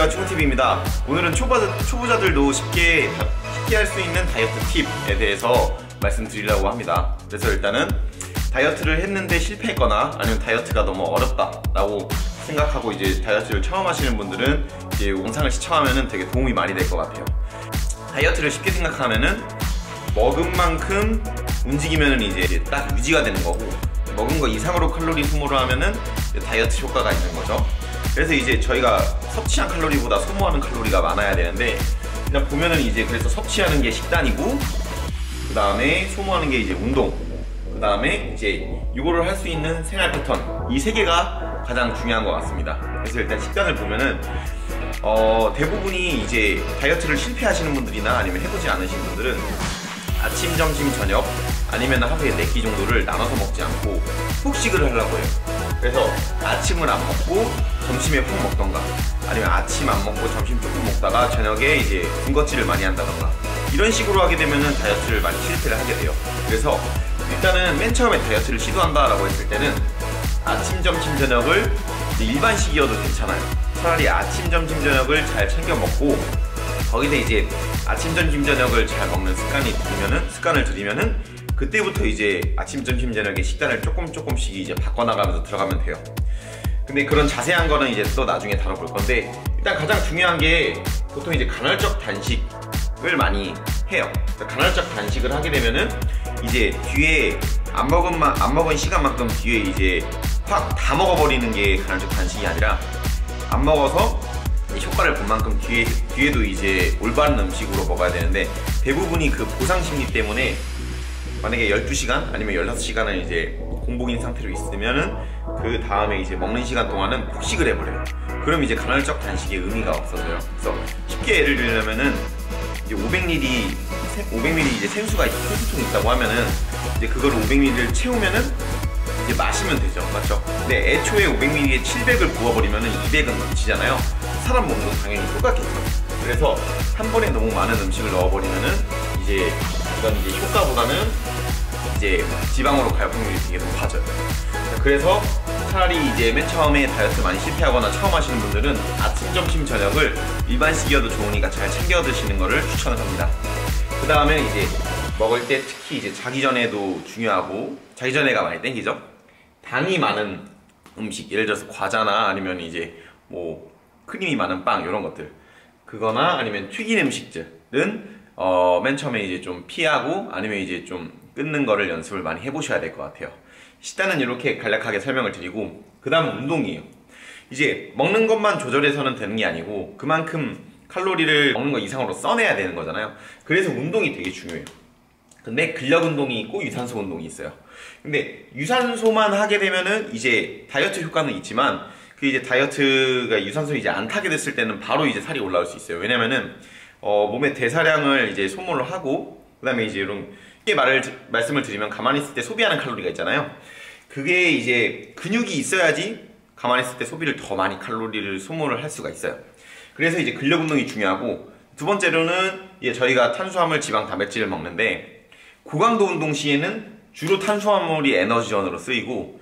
안녕하세요, 충TV입니다. 오늘은 초보자들도 쉽게 할 수 있는 다이어트 팁에 대해서 말씀드리려고 합니다. 그래서 일단은 다이어트를 했는데 실패했거나 아니면 다이어트가 너무 어렵다라고 생각하고 이제 다이어트를 처음 하시는 분들은 이제 영상을 시청하면은 되게 도움이 많이 될 것 같아요. 다이어트를 쉽게 생각하면은 먹은 만큼 움직이면은 이제 딱 유지가 되는 거고, 먹은 거 이상으로 칼로리 소모를 하면은 다이어트 효과가 있는 거죠. 그래서 이제 저희가 섭취한 칼로리보다 소모하는 칼로리가 많아야 되는데, 그냥 보면은 이제 그래서 섭취하는 게 식단이고, 그 다음에 소모하는 게 이제 운동, 그 다음에 이제 이거를 할 수 있는 생활 패턴, 이 세 개가 가장 중요한 것 같습니다. 그래서 일단 식단을 보면은 대부분이 이제 다이어트를 실패하시는 분들이나 아니면 해보지 않으신 분들은 아침, 점심, 저녁 아니면 하루에 4끼 정도를 나눠서 먹지 않고 폭식을 하려고 해요. 그래서 아침을 안 먹고 점심에 푹 먹던가, 아니면 아침 안 먹고 점심 조금 먹다가 저녁에 이제 군것질을 많이 한다던가, 이런 식으로 하게 되면은 다이어트를 많이 실패를 하게 돼요. 그래서 일단은 맨 처음에 다이어트를 시도한다라고 했을 때는 아침, 점심, 저녁을 일반식이어도 괜찮아요. 차라리 아침, 점심, 저녁을 잘 챙겨 먹고 거기서 이제 아침, 점심, 저녁을 잘 먹는 습관을 들이면은 그때부터 이제 아침, 점심, 저녁에 식단을 조금씩 이제 바꿔나가면서 들어가면 돼요. 근데 그런 자세한 거는 이제 또 나중에 다뤄볼 건데, 일단 가장 중요한 게 보통 이제 간헐적 단식을 많이 해요. 간헐적 단식을 하게 되면은 이제 뒤에 안 먹은 시간만큼 뒤에 이제 확 다 먹어버리는 게 간헐적 단식이 아니라, 안 먹어서 효과를 본 만큼 뒤에도 이제 올바른 음식으로 먹어야 되는데, 대부분이 그 보상 심리 때문에 만약에 12시간 아니면 16시간을 이제 공복인 상태로 있으면은 그 다음에 이제 먹는 시간 동안은 폭식을 해버려요. 그럼 이제 간헐적 단식의 의미가 없어져요. 그래서 쉽게 예를 들려면은 이제 500ml 이제 생수통이 있다고 하면은 이제 그걸 500ml를 채우면은 이제 마시면 되죠, 맞죠? 근데 애초에 500ml에 700을 부어버리면은 200은 넘치잖아요. 사람 몸도 당연히 똑같겠죠. 그래서 한 번에 너무 많은 음식을 넣어버리면은 이제 이건 이제 효과보다는 이제 지방으로 갈 확률이 되게 높아져요. 그래서 차라리 이제 맨 처음에 다이어트 많이 실패하거나 처음 하시는 분들은 아침, 점심, 저녁을 일반식이어도 좋으니까 잘 챙겨 드시는 거를 추천을 합니다. 그 다음에 이제 먹을 때 특히 이제 자기 전에도 중요하고, 자기 전에가 많이 땡기죠. 당이 많은 음식, 예를 들어서 과자나 아니면 이제 뭐 크림이 많은 빵, 이런 것들, 그거나 아니면 튀긴 음식들은 맨 처음에 이제 좀 피하고 아니면 이제 좀 끊는 거를 연습을 많이 해보셔야 될 것 같아요. 식단은 이렇게 간략하게 설명을 드리고, 그 다음은 운동이에요. 이제 먹는 것만 조절해서는 되는 게 아니고 그만큼 칼로리를 먹는 거 이상으로 써내야 되는 거잖아요. 그래서 운동이 되게 중요해요. 근데 근력 운동이 있고 유산소 운동이 있어요. 근데 유산소만 하게 되면은 이제 다이어트 효과는 있지만, 그 이제 다이어트가 유산소를 이제 안 타게 됐을 때는 바로 이제 살이 올라올 수 있어요. 왜냐면은 몸의 대사량을 이제 소모를 하고, 그 다음에 이제 이런 말씀을 드리면 가만히 있을 때 소비하는 칼로리가 있잖아요. 그게 이제 근육이 있어야지 가만히 있을 때 소비를 더 많이 칼로리를 소모를 할 수가 있어요. 그래서 이제 근력 운동이 중요하고, 두 번째로는 이제 저희가 탄수화물, 지방, 단백질을 먹는데, 고강도 운동 시에는 주로 탄수화물이 에너지원으로 쓰이고,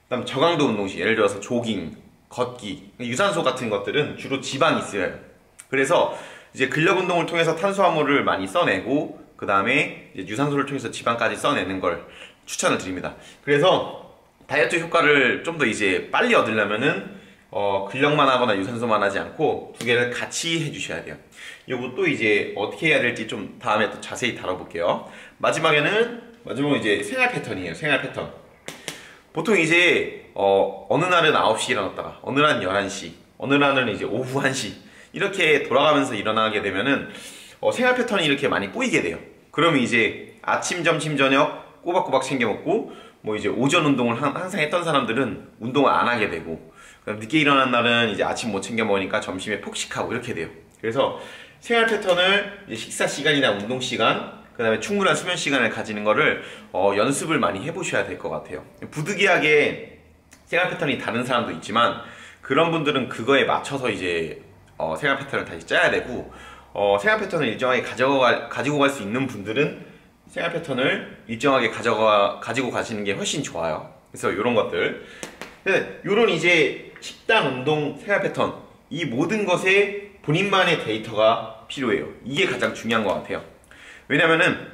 그다음 저강도 운동 시, 예를 들어서 조깅, 걷기, 유산소 같은 것들은 주로 지방이 쓰여요. 그래서 이제 근력 운동을 통해서 탄수화물을 많이 써내고, 그 다음에 유산소를 통해서 지방까지 써내는 걸 추천을 드립니다. 그래서 다이어트 효과를 좀 더 이제 빨리 얻으려면은 근력만 하거나 유산소만 하지 않고 두 개를 같이 해주셔야 돼요. 이것도 이제 어떻게 해야 될지 좀 다음에 또 자세히 다뤄볼게요. 마지막으로 이제 생활 패턴이에요. 생활 패턴. 보통 이제 어느 날은 9시 일어났다가, 어느 날은 11시, 어느 날은 이제 오후 1시, 이렇게 돌아가면서 일어나게 되면은 생활 패턴이 이렇게 많이 꼬이게 돼요. 그러면 이제 아침, 점심, 저녁 꼬박꼬박 챙겨 먹고, 뭐 이제 오전 운동을 항상 했던 사람들은 운동을 안 하게 되고, 늦게 일어난 날은 이제 아침 못 챙겨 먹으니까 점심에 폭식하고 이렇게 돼요. 그래서 생활 패턴을 이제 식사 시간이나 운동 시간, 그 다음에 충분한 수면 시간을 가지는 거를 연습을 많이 해보셔야 될 것 같아요. 부득이하게 생활 패턴이 다른 사람도 있지만, 그런 분들은 그거에 맞춰서 이제 생활 패턴을 다시 짜야 되고, 생활 패턴을 일정하게 가지고 갈 수 있는 분들은 생활 패턴을 일정하게 가지고 가시는 게 훨씬 좋아요. 그래서 이런 것들, 이런 이제 식단, 운동, 생활 패턴, 이 모든 것에 본인만의 데이터가 필요해요. 이게 가장 중요한 것 같아요. 왜냐면은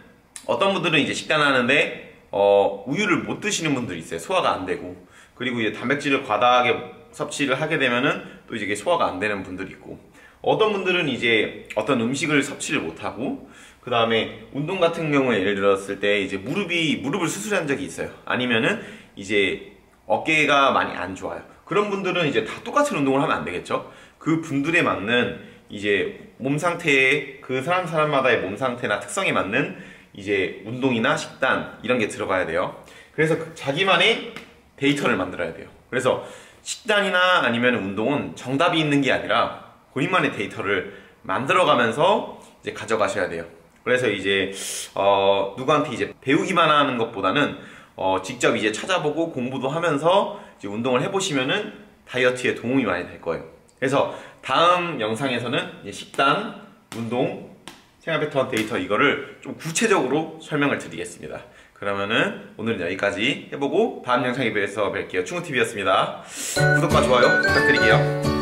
어떤 분들은 이제 식단하는데 우유를 못 드시는 분들이 있어요. 소화가 안 되고. 그리고 이제 단백질을 과다하게 섭취를 하게 되면은 또 이제 소화가 안 되는 분들이 있고, 어떤 분들은 이제 어떤 음식을 섭취를 못 하고, 그 다음에 운동 같은 경우에 예를 들었을 때 이제 무릎을 수술한 적이 있어요. 아니면은 이제 어깨가 많이 안 좋아요. 그런 분들은 이제 다 똑같은 운동을 하면 안 되겠죠. 그 분들에 맞는 이제 몸 상태에, 그 사람마다의 몸 상태나 특성에 맞는 이제 운동이나 식단 이런 게 들어가야 돼요. 그래서 자기만의 데이터를 만들어야 돼요. 그래서 식단이나 아니면 운동은 정답이 있는 게 아니라 본인만의 데이터를 만들어가면서 이제 가져가셔야 돼요. 그래서 이제 누구한테 이제 배우기만 하는 것보다는 직접 이제 찾아보고 공부도 하면서 이제 운동을 해보시면은 다이어트에 도움이 많이 될 거예요. 그래서 다음 영상에서는 이제 식단, 운동, 생활 패턴 데이터 이거를 좀 구체적으로 설명을 드리겠습니다. 그러면은 오늘은 여기까지 해보고 다음 영상에 뵈서 뵐게요. 충우TV였습니다. 구독과 좋아요 부탁드릴게요.